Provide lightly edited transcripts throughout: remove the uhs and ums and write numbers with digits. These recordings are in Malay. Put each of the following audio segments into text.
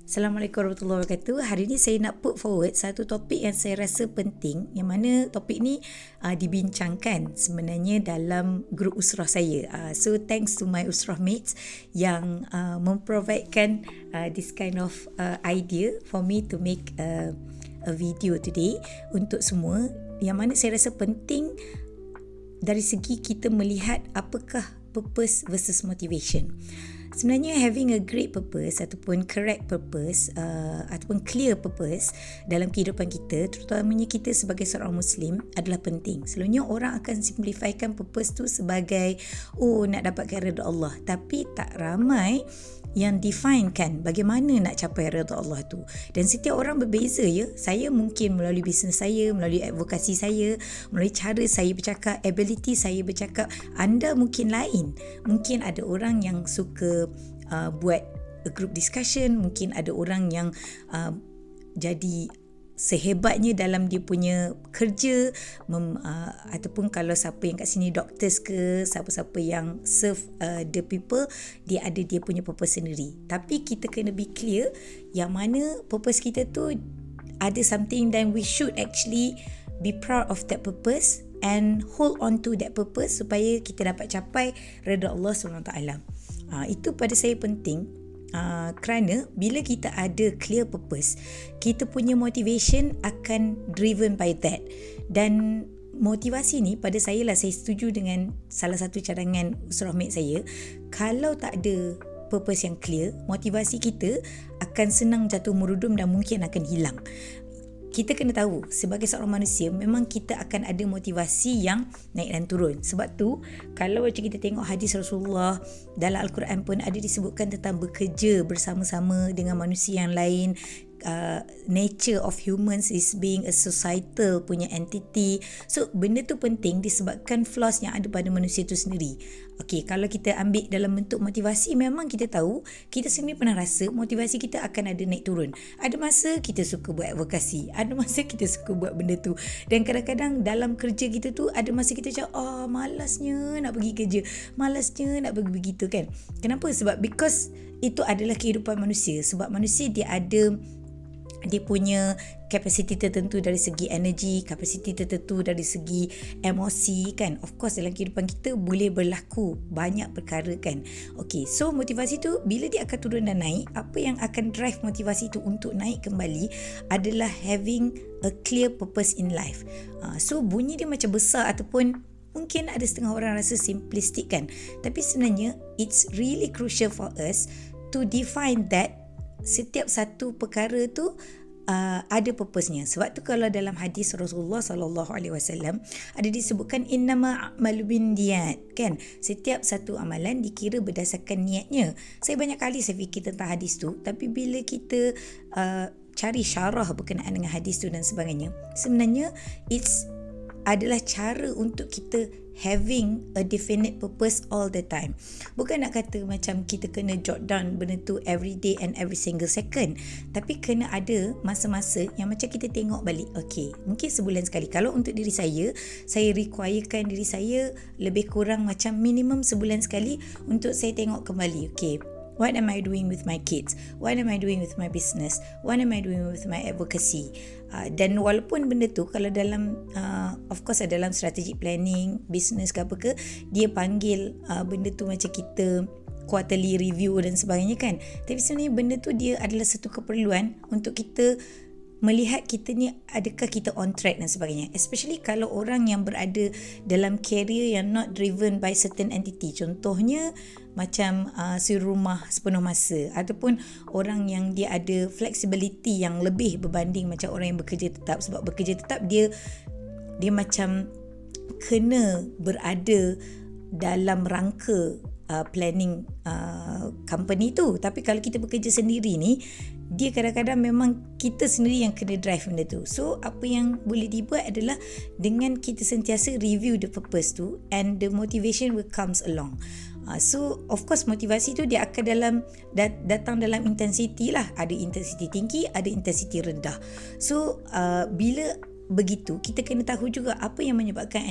Assalamualaikum warahmatullahi wabarakatuh. Hari ini saya nak put forward satu topik yang saya rasa penting, yang mana topik ni dibincangkan sebenarnya dalam grup usrah saya. So thanks to my usrah mates yang memprovidekan this kind of idea for me to make a video today untuk semua, yang mana saya rasa penting dari segi kita melihat apakah purpose versus motivation. Sebenarnya having a great purpose ataupun correct purpose ataupun clear purpose dalam kehidupan kita, terutamanya kita sebagai seorang Muslim, adalah penting. Selalunya orang akan simplifykan purpose tu sebagai nak dapatkan redha Allah, tapi tak ramai yang definekan bagaimana nak capai redha Allah tu. Dan setiap orang berbeza ya. Saya mungkin melalui bisnes saya, melalui advokasi saya, melalui cara saya bercakap, ability saya bercakap. Anda mungkin lain. Mungkin ada orang yang suka buat a group discussion, mungkin ada orang yang jadi sehebatnya dalam dia punya kerja, ataupun kalau siapa yang kat sini doctors ke, siapa-siapa yang serve the people, dia ada dia punya purpose sendiri. Tapi kita kena be clear yang mana purpose kita tu ada something, then we should actually be proud of that purpose and hold on to that purpose supaya kita dapat capai redha Allah SWT. Itu pada saya penting. Kerana bila kita ada clear purpose, kita punya motivation akan driven by that. Dan motivasi ni pada saya lah, saya setuju dengan salah satu cadangan usrah mate saya. Kalau tak ada purpose yang clear, motivasi kita akan senang jatuh merudum dan mungkin akan hilang. Kita kena tahu sebagai seorang manusia memang kita akan ada motivasi yang naik dan turun. Sebab tu kalau macam kita tengok hadis Rasulullah dalam Al-Quran pun ada disebutkan tentang bekerja bersama-sama dengan manusia yang lain. Nature of humans is being a societal punya entity. So benda tu penting disebabkan flaws yang ada pada manusia tu sendiri. Okay, kalau kita ambil dalam bentuk motivasi, memang kita tahu, kita sendiri pernah rasa motivasi kita akan ada naik turun. Ada masa kita suka buat advokasi, ada masa kita suka buat benda tu. Dan kadang-kadang dalam kerja kita tu ada masa kita macam malasnya nak pergi kerja, malasnya nak pergi begitu kan. Kenapa? Sebab because itu adalah kehidupan manusia. Sebab manusia dia punya kapasiti tertentu dari segi energi, kapasiti tertentu dari segi emosi kan. Of course dalam kehidupan kita boleh berlaku banyak perkara kan. Okay, so motivasi tu bila dia akan turun dan naik, apa yang akan drive motivasi tu untuk naik kembali adalah having a clear purpose in life. So bunyi dia macam besar ataupun mungkin ada setengah orang rasa simplistic kan. Tapi sebenarnya it's really crucial for us to define that setiap satu perkara tu ada purpose-nya. Sebab tu kalau dalam hadis Rasulullah SAW ada disebutkan innama a'malu binniyat kan. Setiap satu amalan dikira berdasarkan niatnya. Saya banyak kali saya fikir tentang hadis tu, tapi bila kita cari syarah berkenaan dengan hadis tu dan sebagainya, sebenarnya it's adalah cara untuk kita having a definite purpose all the time. Bukan nak kata macam kita kena jot down benda tu every day and every single second, tapi kena ada masa-masa yang macam kita tengok balik. Okay, mungkin sebulan sekali. Kalau untuk diri saya requirekan diri saya lebih kurang macam minimum sebulan sekali untuk saya tengok kembali. Okay, what am I doing with my kids? What am I doing with my business? What am I doing with my advocacy? Dan walaupun benda tu kalau dalam of course dalam strategic planning, business ke apa ke, dia panggil benda tu macam kita quarterly review dan sebagainya kan. Tapi sebenarnya benda tu dia adalah satu keperluan untuk kita melihat kita ni adakah kita on track dan sebagainya. Especially kalau orang yang berada dalam career yang not driven by certain entity. Contohnya macam suri rumah sepenuh masa, ataupun orang yang dia ada flexibility yang lebih berbanding macam orang yang bekerja tetap. Sebab bekerja tetap dia macam kena berada dalam rangka planning company tu. Tapi kalau kita bekerja sendiri ni, dia kadang-kadang memang kita sendiri yang kena drive benda tu. So apa yang boleh dibuat adalah dengan kita sentiasa review the purpose tu, and the motivation will comes along. So of course motivasi tu dia akan datang dalam intensity lah. Ada intensity tinggi, ada intensity rendah. So bila begitu, kita kena tahu juga apa yang menyebabkan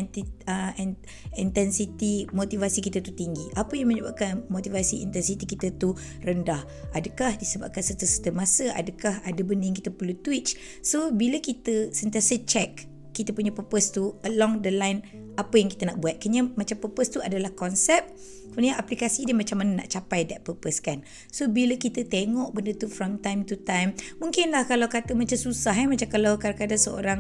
intensity motivasi kita tu tinggi, apa yang menyebabkan motivasi intensity kita tu rendah. Adakah disebabkan serta-serta masa, adakah ada benda yang kita perlu twitch. So bila kita sentiasa check kita punya purpose tu along the line apa yang kita nak buat. Kena macam purpose tu adalah konsep, kemudian aplikasi dia macam mana nak capai that purpose kan. So bila kita tengok benda tu from time to time, mungkinlah kalau kata macam susah macam kalau kadang-kadang seorang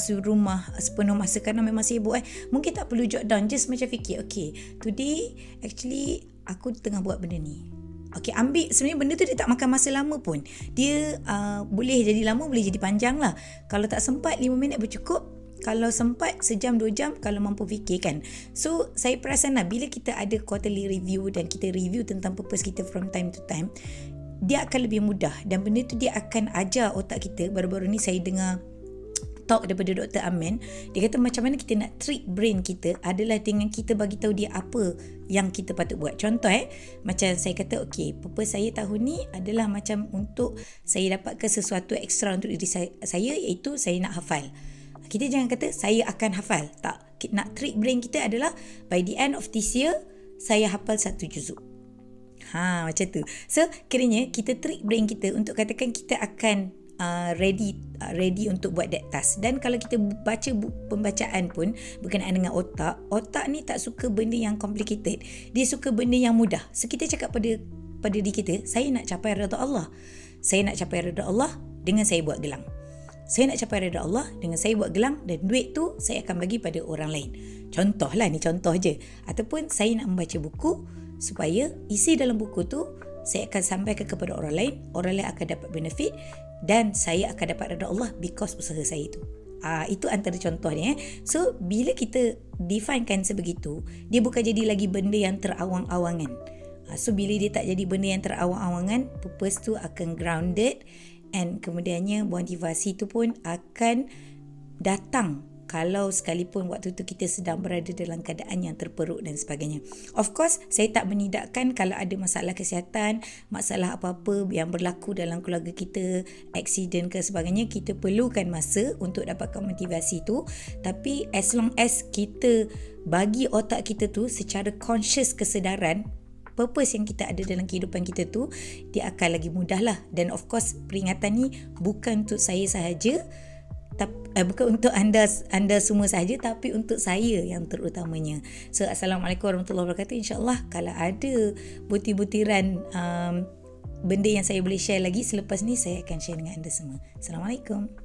suruh rumah sepenuh masa kerana memang sibuk mungkin tak perlu jot down, just macam fikir, okay, today actually aku tengah buat benda ni. Okay, ambil, sebenarnya benda tu dia tak makan masa lama pun. Dia boleh jadi lama, boleh jadi panjang lah. Kalau tak sempat 5 minit bercukup, kalau sempat sejam 2 jam kalau mampu fikir kan. So saya perasan lah bila kita ada quarterly review dan kita review tentang purpose kita from time to time, dia akan lebih mudah dan benda tu dia akan ajar otak kita. Baru-baru ni saya dengar talk daripada Dr. Amin. Dia kata macam mana kita nak trick brain kita adalah dengan kita bagi tahu dia apa yang kita patut buat. Contoh macam saya kata, okay, purpose saya tahun ni adalah macam untuk saya dapatkan sesuatu ekstra untuk diri saya, iaitu saya nak hafal. Kita jangan kata saya akan hafal. Tak. Nak trick brain kita adalah by the end of this year saya hafal 1 juzuk. Macam tu. So kiranya kita trick brain kita untuk katakan kita akan ready untuk buat that task. Dan kalau kita baca pembacaan pun berkenaan dengan otak ni tak suka benda yang complicated, dia suka benda yang mudah. So kita cakap pada diri kita, saya nak capai redha Allah, saya nak capai redha Allah dengan saya buat gelang, saya nak capai redha Allah dengan saya buat gelang, dan duit tu saya akan bagi pada orang lain. Contoh lah, ni contoh je. Ataupun saya nak membaca buku supaya isi dalam buku tu saya akan sampaikan kepada orang lain akan dapat benefit dan saya akan dapat redha Allah because usaha saya tu. Itu antara contohnya. So bila kita definekan sebegitu, dia bukan jadi lagi benda yang terawang-awangan. So bila dia tak jadi benda yang terawang-awangan, purpose tu akan grounded, and kemudiannya motivasi tu pun akan datang kalau sekalipun waktu tu kita sedang berada dalam keadaan yang terperuk dan sebagainya. Of course, saya tak menidakkan kalau ada masalah kesihatan, masalah apa-apa yang berlaku dalam keluarga kita, accident ke sebagainya, kita perlukan masa untuk dapatkan motivasi tu. Tapi as long as kita bagi otak kita tu secara conscious kesedaran purpose yang kita ada dalam kehidupan kita tu, dia akan lagi mudah lah. Dan of course peringatan ni bukan untuk saya sahaja, bukan untuk anda semua sahaja, tapi untuk saya yang terutamanya. So Assalamualaikum warahmatullahi wabarakatuh. InsyaAllah kalau ada butir-butiran benda yang saya boleh share lagi selepas ni, saya akan share dengan anda semua. Assalamualaikum.